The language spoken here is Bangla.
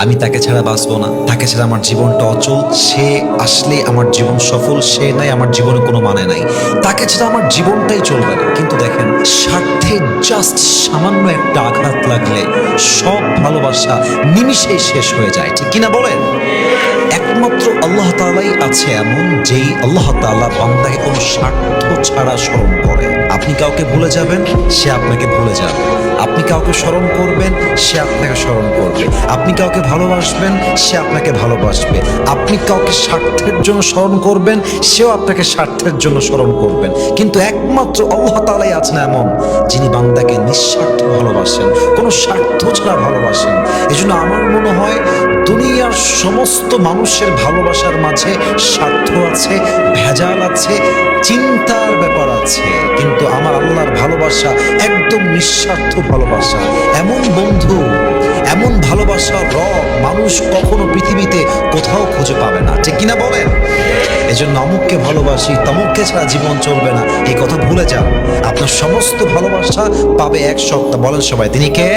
আমি তাকে ছাড়া বাঁচবো না, তাকে ছাড়া আমার জীবনটা অচল, সে আসলে আমার জীবন সফল, সে নাই আমার জীবনে কোনো মানে নাই, তাকে ছাড়া আমার জীবনটাই চলবে না। কিন্তু দেখেন, স্বার্থে জাস্ট সামান্য একটা আঘাত লাগলে সব ভালোবাসা নিমিষেই শেষ হয়ে যায়, ঠিক কিনা বলেন? একমাত্র আল্লাহ তাআলাই আছে এমন, যেই আল্লাহ তাআলা বান্দাকে কোনো স্বার্থ ছাড়া স্মরণ করে। আপনি কাউকে ভুলে যাবেন, সে আপনাকে ভুলে যাবে। আপনি কাউকে স্মরণ করবেন, সে আপনাকে স্মরণ করবে। আপনি কাউকে ভালোবাসবেন, সে আপনাকে ভালোবাসবে। আপনি কাউকে স্বার্থের জন্য স্মরণ করবেন, সেও আপনাকে স্বার্থের জন্য স্মরণ করবেন। কিন্তু একমাত্র আল্লাহ তাআলাই আছেন এমন, যিনি বান্দাকে নিঃস্বার্থ ভালোবাসেন, কোনো স্বার্থ ছাড়া ভালোবাসেন। এজন্য আমার মনে হয় দুনিয়ার সমস্ত মানুষের ভালোবাসার মাঝে স্বার্থ আছে, ভেজাল আছে, চিন্তার ব্যাপার আছে, কিন্তু আমার আল্লাহর ভালোবাসা একদম নিঃস্বার্থ ভালোবাসা। এমন বন্ধু, এমন ভালোবাসার রব মানুষ কখনো পৃথিবীতে কোথাও খুঁজে পাবে না, ঠিক কিনা বলেন? এজন্য অমুককে ভালোবাসি, তমুককে ছাড়া জীবন চলবে না, এই কথা ভুলে যান। আপনার সমস্ত ভালোবাসা পাবে এক সত্তা, বলেন সবাই, তিনি কে?